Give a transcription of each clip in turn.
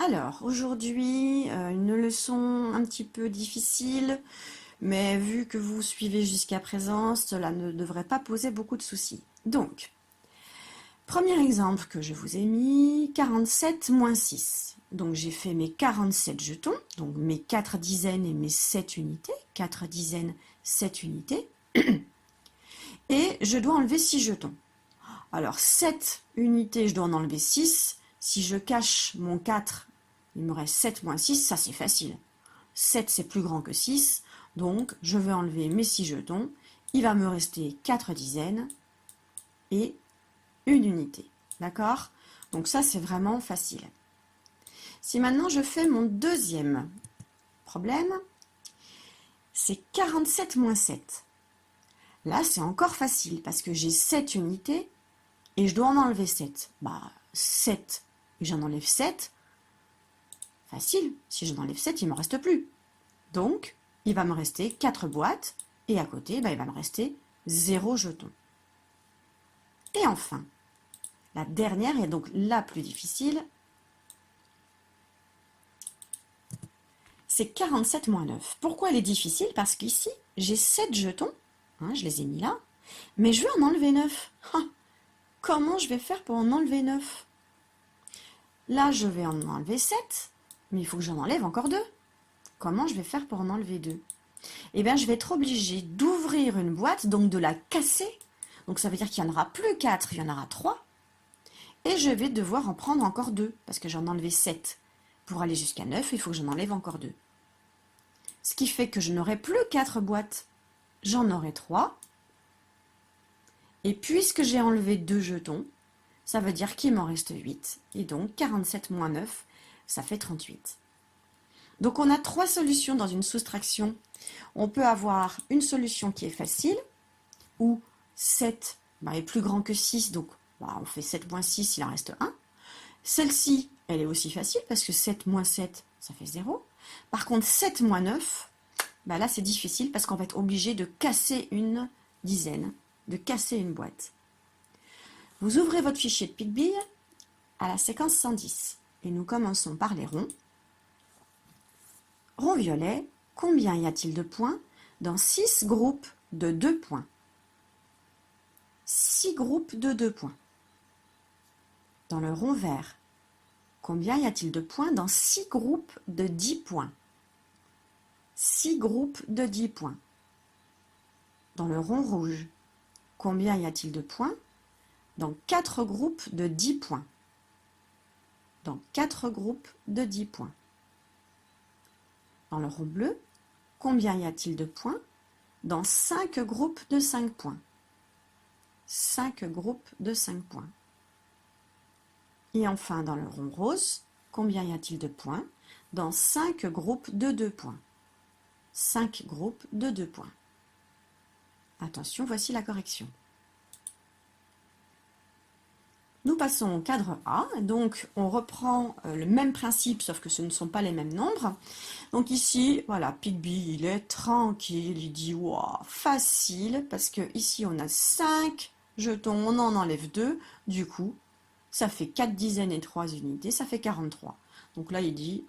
Alors, aujourd'hui, une leçon un petit peu difficile, mais vu que vous suivez jusqu'à présent, cela ne devrait pas poser beaucoup de soucis. Donc, premier exemple que je vous ai mis, 47 moins 6. Donc, j'ai fait mes 47 jetons, donc mes 4 dizaines et mes 7 unités. 4 dizaines, 7 unités. Et je dois enlever 6 jetons. Alors, 7 unités, je dois en enlever 6. Si je cache mon 4, il me reste 7 moins 6, ça c'est facile. 7 c'est plus grand que 6, donc je vais enlever mes 6 jetons. Il va me rester 4 dizaines et une unité. D'accord? Donc ça c'est vraiment facile. Si maintenant je fais mon deuxième problème, c'est 47 moins 7. Là c'est encore facile parce que j'ai 7 unités et je dois en enlever 7. 7 et j'en enlève 7. Facile, si j'en enlève 7, il ne me reste plus. Donc, il va me rester 4 boîtes, et à côté, il va me rester 0 jeton. Et enfin, la dernière est donc la plus difficile, c'est 47 moins 9. Pourquoi elle est difficile? Parce qu'ici, j'ai 7 jetons, je les ai mis là, mais je veux en enlever 9. Comment je vais faire pour en enlever 9? Là, je vais en enlever 7, mais il faut que j'en enlève encore 2. Comment je vais faire pour en enlever 2? Eh bien, je vais être obligée d'ouvrir une boîte, donc de la casser. Donc, ça veut dire qu'il n'y en aura plus 4, il y en aura 3. Et je vais devoir en prendre encore 2, parce que j'en ai enlevé 7. Pour aller jusqu'à 9, il faut que j'en enlève encore 2. Ce qui fait que je n'aurai plus 4 boîtes. J'en aurai 3. Et puisque j'ai enlevé 2 jetons, ça veut dire qu'il m'en reste 8. Et donc, 47 moins 9, ça fait 38. Donc, on a 3 solutions dans une soustraction. On peut avoir une solution qui est facile, où 7 est plus grand que 6, donc on fait 7 moins 6, il en reste 1. Celle-ci, elle est aussi facile, parce que 7 moins 7, ça fait 0. Par contre, 7 moins 9, là c'est difficile, parce qu'on va être obligé de casser une dizaine, de casser une boîte. Vous ouvrez votre fichier de Pic-Bille à la séquence 110, et nous commençons par les ronds. Rond violet, combien y a-t-il de points dans 6 groupes de 2 points? 6 groupes de 2 points. Dans le rond vert, combien y a-t-il de points dans 6 groupes de 10 points? 6 groupes de 10 points. Dans le rond rouge, combien y a-t-il de points dans 4 groupes de 10 points? Dans 4 groupes de 10 points. Dans le rond bleu, combien y a-t-il de points dans 5 groupes de 5 points? 5 groupes de 5 points. Et enfin, dans le rond rose, combien y a-t-il de points dans 5 groupes de 2 points? 5 groupes de 2 points. Attention, voici la correction. Nous passons au cadre A, donc on reprend le même principe, sauf que ce ne sont pas les mêmes nombres. Donc ici, voilà, Pic-Bille, il est tranquille, il dit wow, facile, parce que ici on a 5 jetons, on en enlève 2, du coup, ça fait 4 dizaines et 3 unités, ça fait 43. Donc là, il dit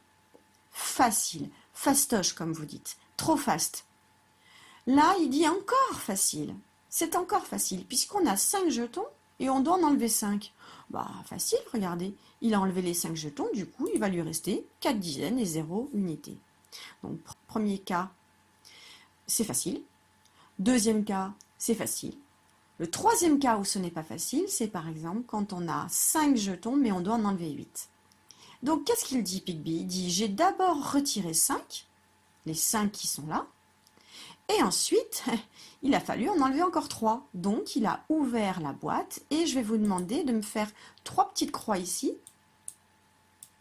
facile, fastoche comme vous dites, trop fast. Là, il dit encore facile, c'est encore facile, puisqu'on a 5 jetons et on doit en enlever 5. Facile, regardez, il a enlevé les 5 jetons, du coup, il va lui rester 4 dizaines et 0 unités. Donc, premier cas, c'est facile. Deuxième cas, c'est facile. Le troisième cas où ce n'est pas facile, c'est par exemple quand on a 5 jetons, mais on doit en enlever 8. Donc, qu'est-ce qu'il dit, Pic-Bille? Il dit, j'ai d'abord retiré 5, les 5 qui sont là, et ensuite, il a fallu en enlever encore 3. Donc, il a ouvert la boîte et je vais vous demander de me faire 3 petites croix ici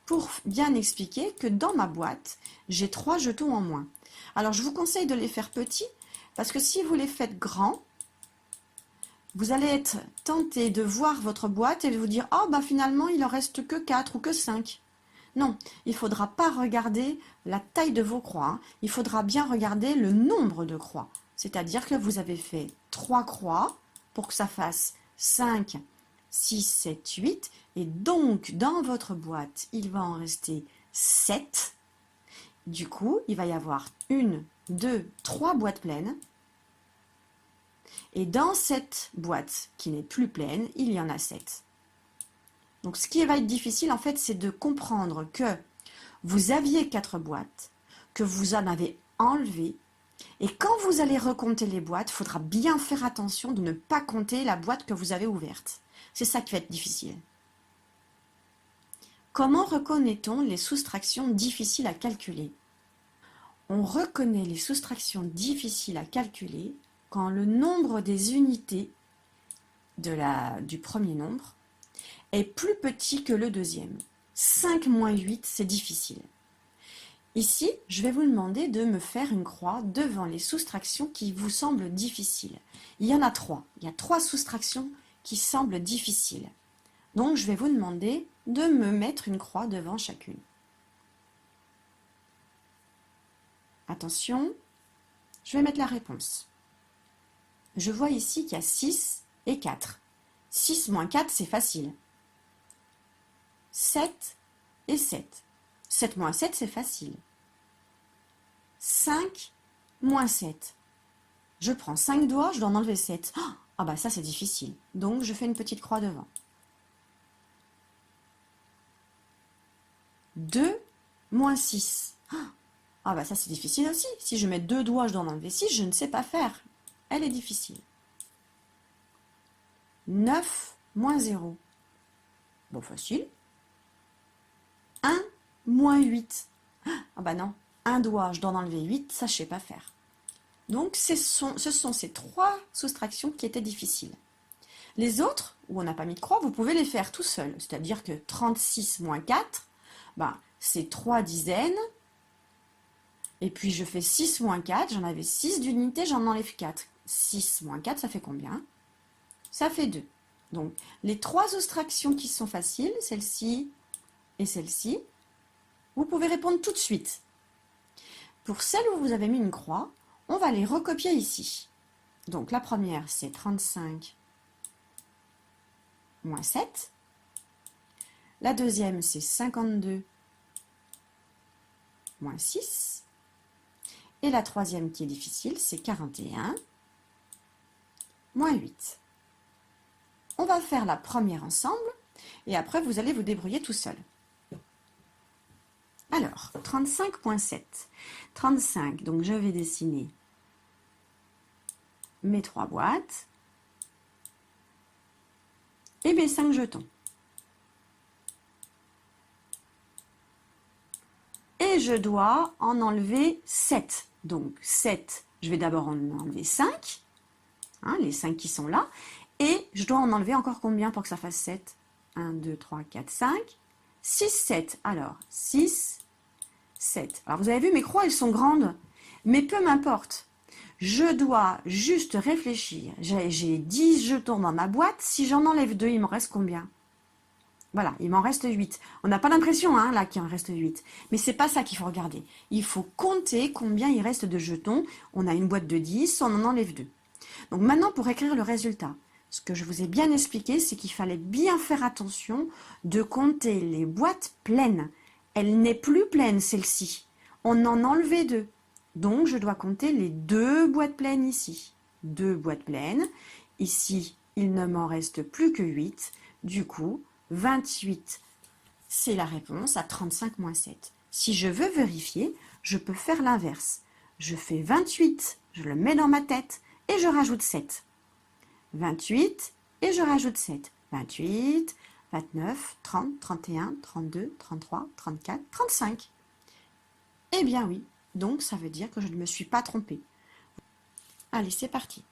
pour bien expliquer que dans ma boîte, j'ai 3 jetons en moins. Alors, je vous conseille de les faire petits parce que si vous les faites grands, vous allez être tenté de voir votre boîte et de vous dire « Oh, finalement, il en reste que 4 ou que 5 ». Non, il ne faudra pas regarder la taille de vos croix, il faudra bien regarder le nombre de croix. C'est-à-dire que vous avez fait 3 croix pour que ça fasse 5, 6, 7, 8. Et donc, dans votre boîte, il va en rester 7. Du coup, il va y avoir 1, 2, 3 boîtes pleines. Et dans cette boîte qui n'est plus pleine, il y en a 7. Donc ce qui va être difficile, en fait, c'est de comprendre que vous aviez 4 boîtes, que vous en avez enlevé. Et quand vous allez recompter les boîtes, il faudra bien faire attention de ne pas compter la boîte que vous avez ouverte. C'est ça qui va être difficile. Comment reconnaît-on les soustractions difficiles à calculer? On reconnaît les soustractions difficiles à calculer quand le nombre des unités du premier nombre est plus petit que le deuxième. 5 moins 8, c'est difficile. Ici, je vais vous demander de me faire une croix devant les soustractions qui vous semblent difficiles. Il y en a 3. Il y a 3 soustractions qui semblent difficiles. Donc, je vais vous demander de me mettre une croix devant chacune. Attention, je vais mettre la réponse. Je vois ici qu'il y a 6 et 4. 6 moins 4, c'est facile. 7 et 7. 7 moins 7, c'est facile. 5 moins 7. Je prends 5 doigts, je dois en enlever 7. Ah bah ça c'est difficile. Donc je fais une petite croix devant. 2 moins 6. Ah bah ça c'est difficile aussi. Si je mets 2 doigts, je dois en enlever 6, je ne sais pas faire. Elle est difficile. 9 moins 0. Bon, facile. 1 moins 8. Ah bah non, un doigt, je dois en enlever 8, ça je ne sais pas faire. Donc ce sont ces 3 soustractions qui étaient difficiles. Les autres, où on n'a pas mis de croix, vous pouvez les faire tout seul. C'est-à-dire que 36 moins 4, c'est 3 dizaines. Et puis je fais 6 moins 4, j'en avais 6 d'unités, j'en enlève 4. 6 moins 4, ça fait combien? Ça fait 2. Donc les 3 soustractions qui sont faciles, celle-ci et celle-ci, vous pouvez répondre tout de suite. Pour celles où vous avez mis une croix, on va les recopier ici. Donc la première, c'est 35 moins 7. La deuxième, c'est 52 moins 6. Et la troisième qui est difficile, c'est 41 moins 8. On va faire la première ensemble et après vous allez vous débrouiller tout seul. Alors, 35.7. 35, donc je vais dessiner mes 3 boîtes et mes 5 jetons. Et je dois en enlever 7. Donc 7, je vais d'abord en enlever 5, les 5 qui sont là, et je dois en enlever encore combien pour que ça fasse 7? 1, 2, 3, 4, 5, 6, 7. Alors, 6, 7. Alors, vous avez vu, mes croix, elles sont grandes, mais peu m'importe. Je dois juste réfléchir. J'ai 10 jetons dans ma boîte. Si j'en enlève 2, il m'en reste combien? Voilà, il m'en reste 8. On n'a pas l'impression, là, qu'il en reste 8. Mais c'est pas ça qu'il faut regarder. Il faut compter combien il reste de jetons. On a une boîte de 10, on en enlève 2. Donc maintenant, pour écrire le résultat, ce que je vous ai bien expliqué, c'est qu'il fallait bien faire attention de compter les boîtes pleines. Elle n'est plus pleine, celle-ci. On en a enlevé 2. Donc, je dois compter les 2 boîtes pleines ici. 2 boîtes pleines. Ici, il ne m'en reste plus que 8. Du coup, 28, c'est la réponse à 35 moins 7. Si je veux vérifier, je peux faire l'inverse. Je fais 28, je le mets dans ma tête et je rajoute 7. 28 et je rajoute 7. 28, 29, 30, 31, 32, 33, 34, 35. Eh bien oui, donc ça veut dire que je ne me suis pas trompée. Allez, c'est parti.